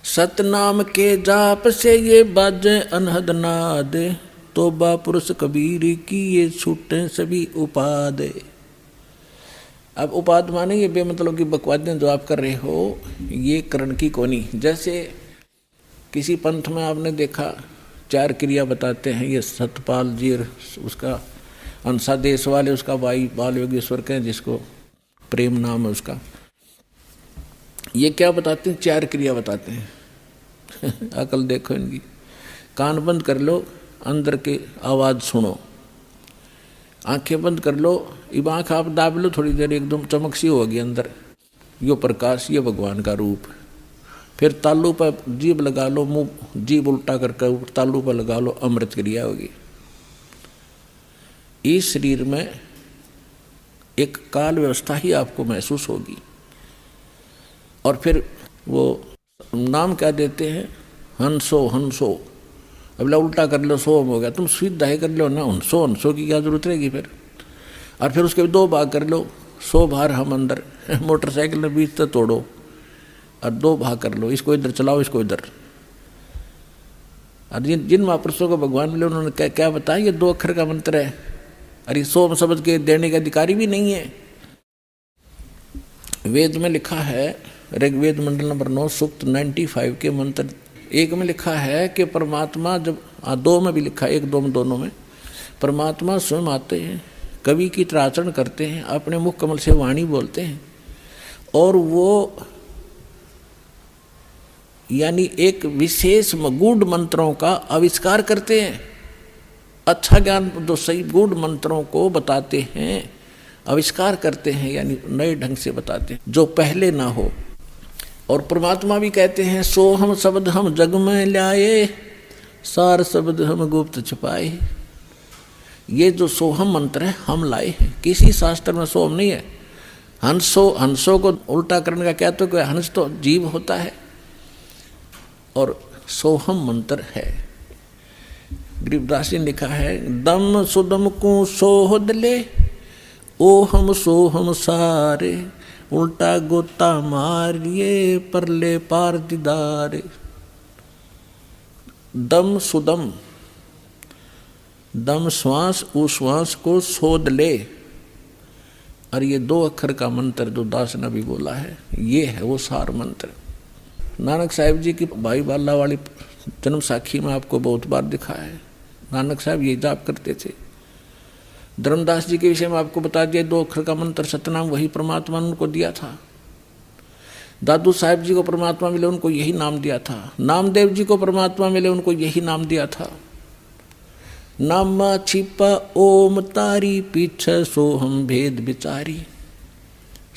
सतनाम के जाप से ये बाजे अनहद नाद, तोबा पुरुष कबीर की ये छूटे सभी उपाद। अब उपाद माने ये बेमतलब की बकवादें जो आप कर रहे हो, ये करण की कोनी। जैसे किसी पंथ में आपने देखा 4 क्रिया बताते हैं, ये सतपाल जी उसका अंसा देश वाले उसका भाई बाल योगेश्वर कहें, जिसको प्रेम नाम है उसका, ये क्या बताते हैं? 4 क्रिया बताते हैं। अकल देखो इनकी। कान बंद कर लो, अंदर के आवाज़ सुनो। आंखें बंद कर लो, अब आँख आप दाब लो थोड़ी देर, एकदम चमक सी होगी अंदर, यो प्रकाश, ये भगवान का रूप। फिर तालू पर जीभ लगा लो, मुंह जीभ उल्टा करके तालू पर लगा लो, अमृत क्रिया होगी। इस शरीर में एक काल व्यवस्था ही आपको महसूस होगी। और फिर वो नाम क्या देते हैं? हंसो हंसो। अब उल्टा कर लो, सोम हो गया, तुम सीधा ही कर लो ना, हंसो हंसो की क्या जरूरत रहेगी फिर। और फिर उसके 2 भाग कर लो, 100 बार हम अंदर, मोटरसाइकिल में बीच तक तोड़ो और 2 भाग कर लो, इसको इधर चलाओ, इसको इधर। और जिन महापुरुषों को भगवान मिले उन्होंने क्या क्या बताया? ये 2 अक्षर का मंत्र है। अरे 100 शब्द के देने का अधिकारी भी नहीं है। वेद में लिखा है, ऋग्वेद मंडल नंबर 9 सूक्त 95 के मंत्र 1 में लिखा है कि परमात्मा जब 2 में भी लिखा है, 1 2 में दोनों में, परमात्मा स्वयं आते हैं, कवि की तरह आचरण करते हैं, अपने मुख कमल से वाणी बोलते हैं, और वो यानी एक विशेष गूढ़ मंत्रों का आविष्कार करते हैं। अच्छा ज्ञान जो सही गूढ़ मंत्रों को बताते हैं, आविष्कार करते हैं, यानी नए ढंग से बताते हैं जो पहले ना हो। और परमात्मा भी कहते हैं, सो हम शब्द हम जग में लाए, सार शब्द हम गुप्त छुपाए। ये जो सोहम मंत्र है हम लाए हैं, किसी शास्त्र में सोहम नहीं है। हंसो को उल्टा करने का क्या, तो हंस तो जीव होता है और सोहम मंत्र है। गरीबदास जी ने लिखा है, दम सुदम को सोहद ले, ओ हम सोहम सारे, उल्टा गोता मारिए परले पार दीदारे। दम सुदम, दम श्वास, उश्वास को सोध ले, और ये 2 अक्षर का मंत्र जो दास ने भी बोला है, ये है वो सार मंत्र। नानक साहिब जी की भाई बाला वाली जन्म साखी में आपको बहुत बार दिखा है, नानक साहब ये जाप करते थे। धर्मदास जी के विषय में आपको बता दिया, 2 अक्षर का मंत्र सतनाम वही परमात्मा ने उनको दिया था। दादू साहिब जी को परमात्मा मिले, उनको यही नाम दिया था। नामदेव जी को परमात्मा मिले, उनको यही नाम दिया था। नामा छिपा ओम तारी, पीछे सोहम भेद बिचारी,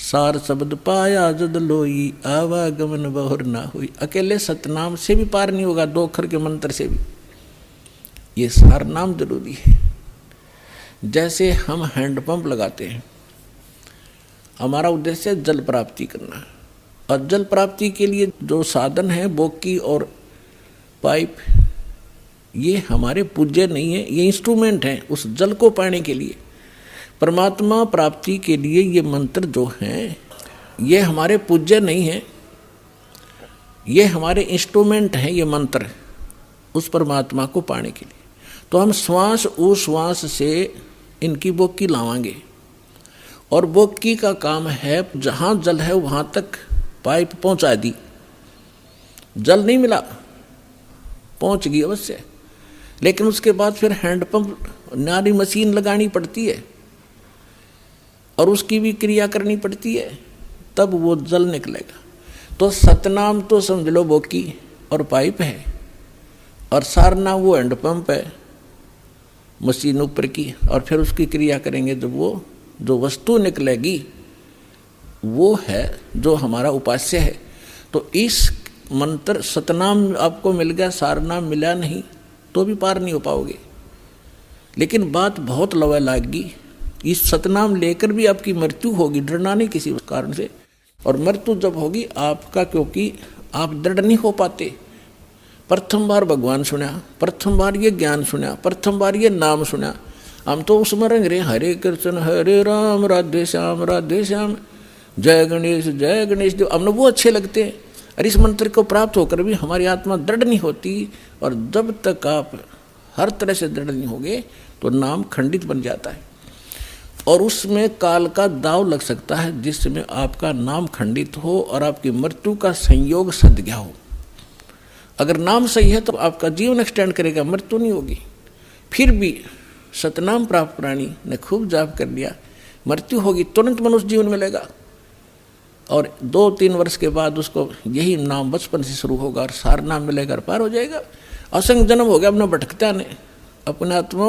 सार शब्द पाया जद लोई, आवागमन बहुर ना हुई। अकेले सतनाम से भी पार नहीं होगा, 2 अक्षर के मंत्र से भी। ये सार नाम जरूरी है। जैसे हम हैंडपंप लगाते हैं, हमारा उद्देश्य जल प्राप्ति करना, और जल प्राप्ति के लिए जो साधन है बोकी और पाइप, ये हमारे पूज्य नहीं है, ये इंस्ट्रूमेंट हैं उस जल को पाने के लिए। परमात्मा प्राप्ति के लिए ये मंत्र जो हैं, ये हमारे पूज्य नहीं है, ये हमारे इंस्ट्रूमेंट हैं, ये मंत्र उस परमात्मा को पाने के लिए। तो हम श्वास उश्वास से इनकी बोकी लावांगे, और बोकी का काम है जहाँ जल है वहाँ तक पाइप पहुँचा दी। जल नहीं मिला, पहुँच गई अवश्य, लेकिन उसके बाद फिर हैंडपंप नारी मशीन लगानी पड़ती है और उसकी भी क्रिया करनी पड़ती है, तब वो जल निकलेगा। तो सतनाम तो समझ लो बोकी और पाइप है, और सारनाम वो हैंडपंप है मशीन ऊपर की, और फिर उसकी क्रिया करेंगे जब वो जो वस्तु निकलेगी वो है जो हमारा उपास्य है। तो इस मंत्र सतनाम आपको मिल गया, सारनाम मिला नहीं तो भी पार नहीं हो पाओगे। लेकिन बात बहुत लवा लागी, इस सतनाम लेकर भी आपकी मृत्यु होगी, डरना नहीं किसी कारण से। और मृत्यु जब होगी आपका, क्योंकि आप दृढ़ नहीं हो पाते। प्रथम बार भगवान सुना, प्रथम बार ये ज्ञान सुना, प्रथम बार ये नाम सुना, हम तो उसमें रंग रहे हरे कृष्ण हरे राम राधे श्याम जय गणेश देव, हमने वो अच्छे लगते हैं। और इस मंत्र को प्राप्त होकर भी हमारी आत्मा दृढ़ नहीं होती, और जब तक आप हर तरह से दृढ़ नहीं होगे तो नाम खंडित बन जाता है, और उसमें काल का दाव लग सकता है जिसमें आपका नाम खंडित हो और आपकी मृत्यु का संयोग सद गया हो। अगर नाम सही है तो आपका जीवन एक्सटेंड करेगा, मृत्यु नहीं होगी। फिर भी सतनाम प्राप्त प्राणी ने खूब जाप कर लिया, मृत्यु होगी, तुरंत मनुष्य जीवन मिलेगा, और 2-3 वर्ष के बाद उसको यही नाम बचपन से शुरू होगा और सार नाम मिलेगा और पार हो जाएगा। असंग जन्म हो गया अपना भटकता ने। अपने आत्मा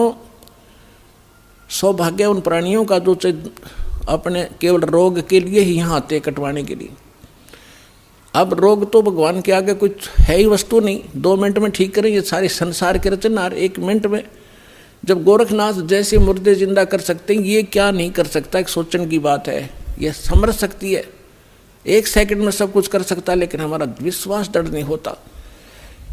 सौभाग्य उन प्राणियों का जो अपने केवल रोग के लिए ही यहाँ आते कटवाने के लिए। अब रोग तो भगवान के आगे कुछ है ही वस्तु नहीं, 2 मिनट में ठीक करें ये सारे संसार के रचनहार 1 मिनट में। जब गोरखनाथ जैसे मुर्दे जिंदा कर सकते हैं, ये क्या नहीं कर सकता, एक सोचने की बात है। ये समझ सकती है, 1 सेकंड में सब कुछ कर सकता है, लेकिन हमारा विश्वास दृढ़ नहीं होता।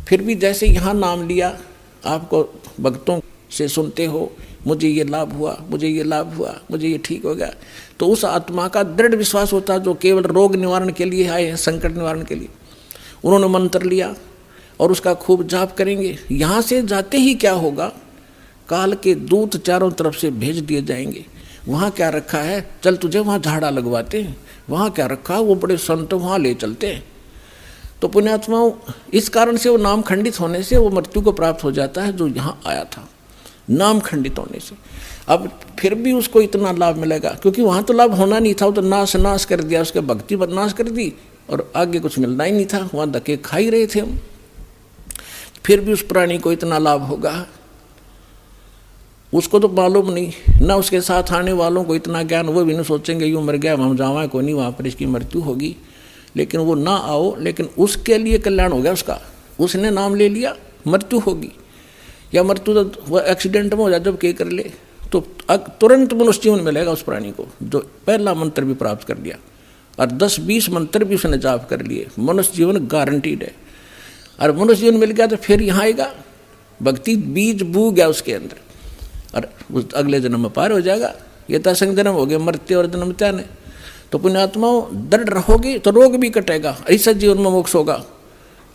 फिर भी जैसे यहाँ नाम लिया, आपको भक्तों से सुनते हो, मुझे ये लाभ हुआ, मुझे ये लाभ हुआ, मुझे ये ठीक हो गया, तो उस आत्मा का दृढ़ विश्वास होता है जो केवल रोग निवारण के लिए आए हैं, संकट निवारण के लिए। उन्होंने मंत्र लिया और उसका खूब जाप करेंगे। यहाँ से जाते ही क्या होगा, काल के दूत चारों तरफ से भेज दिए जाएंगे। वहाँ क्या रखा है, चल तुझे वहाँ झाड़ा लगवाते हैं, वहाँ क्या रखा, वो बड़े संत वहाँ ले चलते हैं। तो पुण्यात्माओं, इस कारण से वो नाम खंडित होने से वो मृत्यु को प्राप्त हो जाता है जो यहाँ आया था, नाम खंडित होने से। अब फिर भी उसको इतना लाभ मिलेगा, क्योंकि वहाँ तो लाभ होना नहीं था, वो तो नाश कर दिया, उसके भक्ति बदनाश कर दी और आगे कुछ मिलना ही नहीं था, वहाँ धक्के खा ही रहे थे हम। फिर भी उस प्राणी को इतना लाभ होगा, उसको तो मालूम नहीं ना, उसके साथ आने वालों को इतना ज्ञान, वो भी नहीं सोचेंगे यूँ मर गया हम जावाएं को नहीं, वहाँ पर इसकी मृत्यु होगी, लेकिन वो ना आओ, लेकिन उसके लिए कल्याण हो गया उसका। उसने नाम ले लिया, मृत्यु होगी, या मृत्यु तो वह एक्सीडेंट में हो जाए जब के कर ले, तो तुरंत मनुष्य जीवन मिलेगा उस प्राणी को जो पहला मंत्र भी प्राप्त कर लिया और 10-20 मंत्र भी उसने जाप कर लिए। मनुष्य जीवन गारंटीड है, और मनुष्य जीवन मिल गया तो फिर यहाँ आएगा, भक्ति बीज बू गया उसके अंदर, और उस अगले जन्म में पार हो जाएगा। ये तो असंग जन्म हो गया, मरते और जन्म त्याने। तो पुण्यात्माओं, दृढ़ रहोगे तो रोग भी कटेगा, ऐसा जीवन में मोक्ष होगा।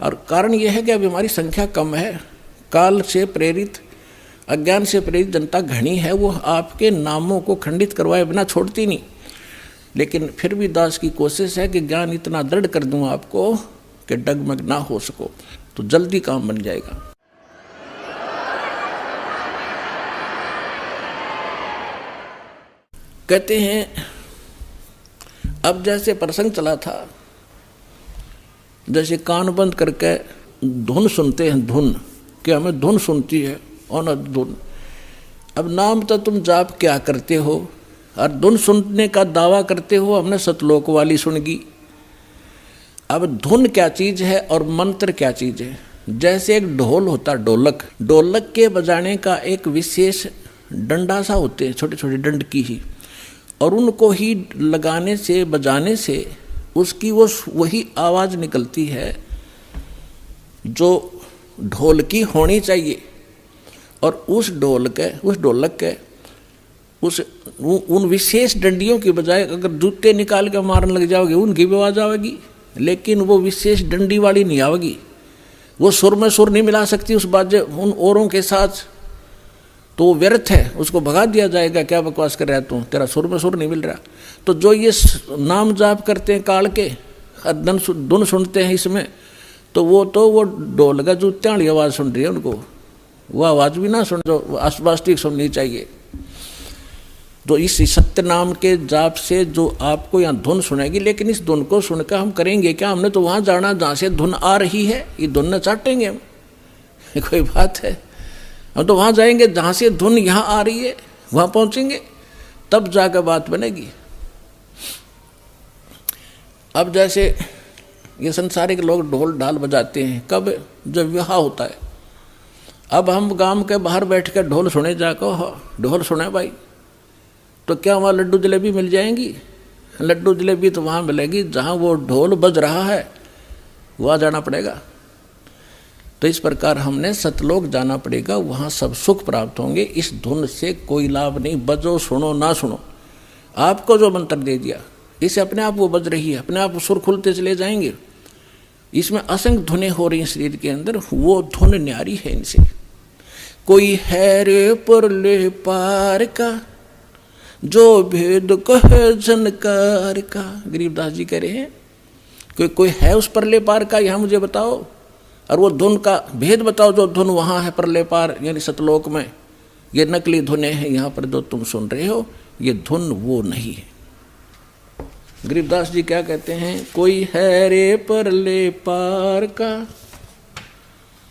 और कारण यह है कि अभी हमारी संख्या कम है, काल से प्रेरित, अज्ञान से प्रेरित जनता घनी है, वो आपके नामों को खंडित करवाए बिना छोड़ती नहीं। लेकिन फिर भी दास की कोशिश है कि ज्ञान इतना दृढ़ कर दूं आपको कि डगमग ना हो सको, तो जल्दी काम बन जाएगा। कहते हैं अब जैसे प्रसंग चला था, जैसे कान बंद करके धुन सुनते हैं, धुन कि हमें धुन सुनती है और धुन। अब नाम तो तुम जाप क्या करते हो और धुन सुनने का दावा करते हो, हमने सतलोक वाली सुनगी। अब धुन क्या चीज़ है और मंत्र क्या चीज़ है। जैसे एक ढोल होता, ढोलक, ढोलक के बजाने का एक विशेष डंडा सा होते हैं, छोटे छोटे डंड की ही, और उनको ही लगाने से, बजाने से उसकी वो वही आवाज़ निकलती है जो ढोल की होनी चाहिए। और उस ढोलक के उन विशेष डंडियों की बजाय अगर जूते निकाल के मारने लग जाओगे उनकी भी आवाज़ आवेगी, लेकिन वो विशेष डंडी वाली नहीं आवेगी। वो सुर में सुर नहीं मिला सकती उस बाजे उन औरों के साथ, तो वो व्यर्थ है, उसको भगा दिया जाएगा। क्या बकवास कर रहा है तू, तेरा सुर में सुर नहीं मिल रहा। तो जो ये नाम जाप करते हैं काल के, धुन सुनते हैं इसमें, तो वो ढोल का जूते वाली आवाज़ सुन रही है, उनको वो आवाज़ भी ना सुन जो वास्तविक सुननी चाहिए। तो इस सत्य नाम के जाप से जो आपको यहाँ धुन सुनेगी, लेकिन इस धुन को सुनकर हम करेंगे क्या? हमने तो वहाँ जाना जहाँ से धुन आ रही है, ये धुन न चाटेंगे हम, कोई बात है? हम तो वहाँ जाएंगे जहाँ से धुन यहाँ आ रही है, वहाँ पहुँचेंगे, तब जाकर बात बनेगी। अब जैसे ये संसारिक लोग ढोल ढाल बजाते हैं, कब? जब विवाह होता है। अब हम गांव के बाहर बैठ कर ढोल सुने जाकर, ढोल सुने भाई, तो क्या वहाँ लड्डू जलेबी मिल जाएंगी? लड्डू जलेबी तो वहाँ मिलेगी जहाँ वो ढोल बज रहा है, वहाँ जाना पड़ेगा। तो इस प्रकार हमने सतलोक जाना पड़ेगा, वहाँ सब सुख प्राप्त होंगे। इस धुन से कोई लाभ नहीं, बजो सुनो ना सुनो। आपको जो मंत्र दे दिया, इसे अपने आप वो बज रही है, अपने आप सुर खुलते चले जाएंगे। इसमें असंख्य धुनें हो रही शरीर के अंदर, वो धुन न्यारी है इनसे। कोई है रे परले पार का, जो भेद कहे झनकार का। गरीबदास जी कह रहे हैं कोई है उस परले पार का, यहाँ मुझे बताओ, और वो धुन का भेद बताओ, जो धुन वहाँ है परले पार यानी सतलोक में। ये नकली धुनें हैं, यहाँ पर जो तुम सुन रहे हो ये धुन वो नहीं है। गरीबदास जी क्या कहते हैं, कोई है रे परले पार का,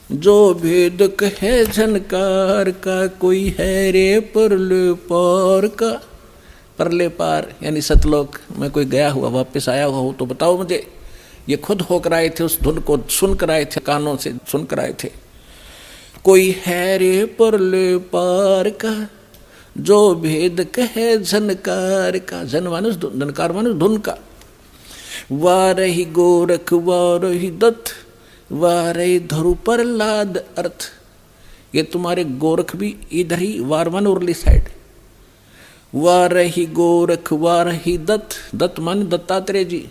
जो भेद कहे झनकार का। कोई है रे परले पार का, परले पार यानी सतलोक में कोई गया हुआ वापस आया हुआ हो तो बताओ मुझे। ये खुद होकर आए थे, उस धुन को सुन कर आए थे, कानों से सुन कर आए थे। कोई है रे परले पार का, जो भेद कहे झनकार का। झन मानुष झनकार मानुष धुन का। वारही गोरख वारही दत्त, वारही धरु प्रहलाद अर्थ। ये तुम्हारे गोरख भी इधर ही, वारवन उर्ली साइड। वारही गोरख वारही दत्त, दत्त मान दत्तात्रेय जी,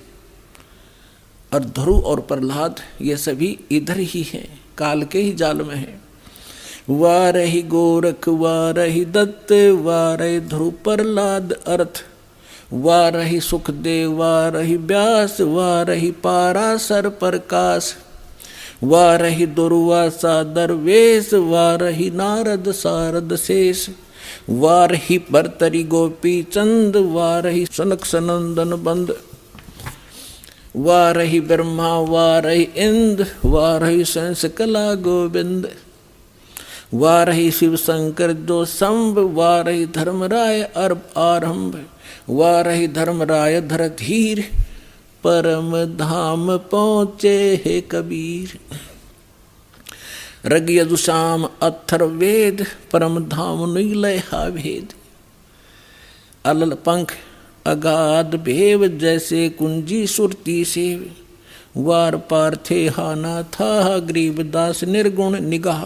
और ध्रुव और प्रहलाद ये सभी इधर ही हैं, काल के ही जाल में हैं। वारही गोरख वारही दत्त, वारही ध्रुव प्रहलाद अर्थ। वारही सुखदेव वारही व्यास, वारही पाराशर प्रकाश। वारही दुर्वासा दरवेश, वारही नारद शारद शेष। वारही भर्तरी गोपी चंद, वारही सनक सनंदन बंद। वारही ब्रह्मा वारही इंद्र, वारही संस कला गोविंद। वारही शिव शंकर जो संभ, वारही धर्मराय अर्भ आरंभ। वारही धर्मराय धर धीर, परम धाम पहुँचे हे कबीर। रग यजुषाम अथर वेद, परम धाम नीलय हा भेद। अलल पंख अगाध भेव, जैसे कुंजी सुरती सेव। वार पार थे हाना था, गरीबदास निर्गुण निगाह।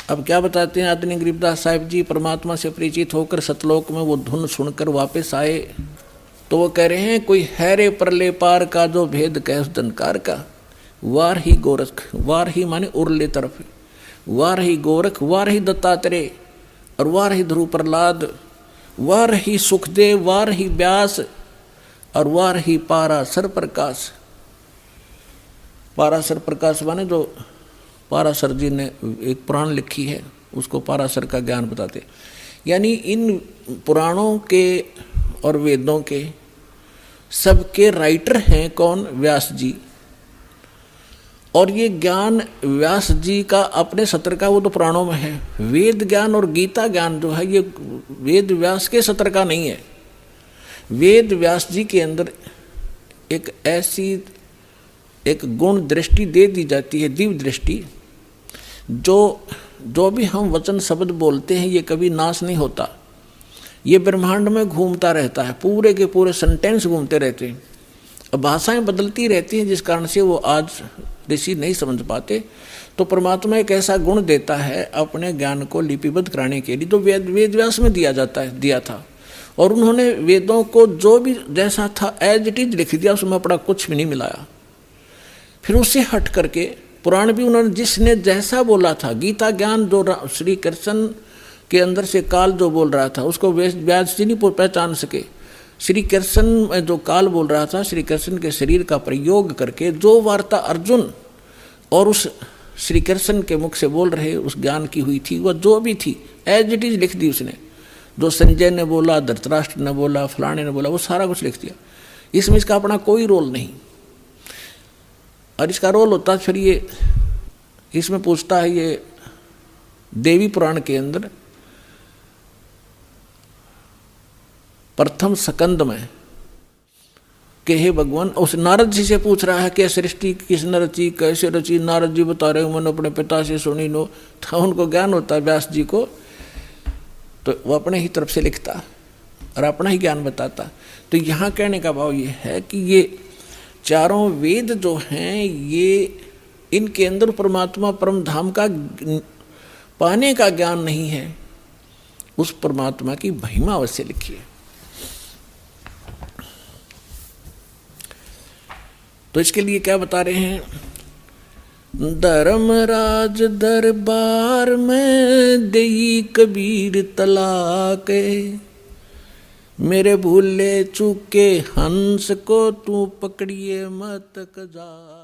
अब क्या बताते हैं आदरणीय गरीबदास साहिब जी, परमात्मा से परिचित होकर सतलोक में वो धुन सुनकर वापस आए तो वो कह रहे हैं कोई है रे परले पार का, जो भेद कहे उस धनकार का। वार ही गोरख, वार ही माने उरले तरफ, वार ही गोरख, वार ही दत्तात्रेय, और वार ही ध्रुव प्रहलाद, वार ही सुखदेव, वार ही व्यास, और वार ही पाराशर प्रकाश। पाराशर प्रकाश माने जो पाराशर जी ने एक पुराण लिखी है उसको पाराशर का ज्ञान बताते। यानी इन पुराणों के और वेदों के सबके राइटर हैं कौन? व्यास जी। और ये ज्ञान व्यास जी का अपने सत्र का, वो तो पुराणों में है। वेद ज्ञान और गीता ज्ञान जो है ये वेद व्यास के सत्र का नहीं है। वेद व्यास जी के अंदर एक ऐसी एक गुण दृष्टि दे दी जाती है, दिव्य दृष्टि, जो भी हम वचन शब्द बोलते हैं ये कभी नाश नहीं होता। ये ब्रह्मांड में घूमता रहता है, पूरे के पूरे सेंटेंस घूमते रहते हैं। अब भाषाएं बदलती रहती हैं जिस कारण से वो आज ऋषि नहीं समझ पाते। तो परमात्मा एक ऐसा गुण देता है अपने ज्ञान को लिपिबद्ध कराने के लिए, जो वेद व्यास में दिया था। और उन्होंने वेदों को जो भी जैसा था एज इट इज लिख दिया, उसमें अपना कुछ भी नहीं मिलाया। फिर उससे हट करके पुराण भी उन्होंने जिसने जैसा बोला था, गीता ज्ञान जो श्री कृष्ण के अंदर से काल जो बोल रहा था उसको व्यास जी नहीं पहचान सके। श्री कृष्ण में जो काल बोल रहा था, श्री कृष्ण के शरीर का प्रयोग करके जो वार्ता अर्जुन और उस श्री कृष्ण के मुख से बोल रहे उस ज्ञान की हुई थी, वह जो भी थी एज इट इज लिख दी उसने। जो संजय ने बोला, धृतराष्ट्र ने बोला, फलाने ने बोला, वो सारा कुछ लिख दिया। इसमें इसका अपना कोई रोल नहीं। और इसका रोल होता फिर ये इसमें पूछता है ये देवी पुराण के अंदर प्रथम स्कंद में कि हे भगवान, उस नारद जी से पूछ रहा है कि सृष्टि किसने रची, कैसे रची। नारद जी बता रहे हो मैंने अपने पिता से सुनी नो। था उनको ज्ञान होता है व्यास जी को, तो वो अपने ही तरफ से लिखता और अपना ही ज्ञान बताता। तो यहाँ कहने का भाव ये है कि ये चारों वेद जो हैं ये इनके अंदर परमात्मा परम धाम का पाने का ज्ञान नहीं है, उस परमात्मा की महिमा अवश्य लिखी है। तो इसके लिए क्या बता रहे हैं, धर्मराज दरबार में देई कबीर तलाक, मेरे भूले चूके हंस को तू पकड़िए मत जा।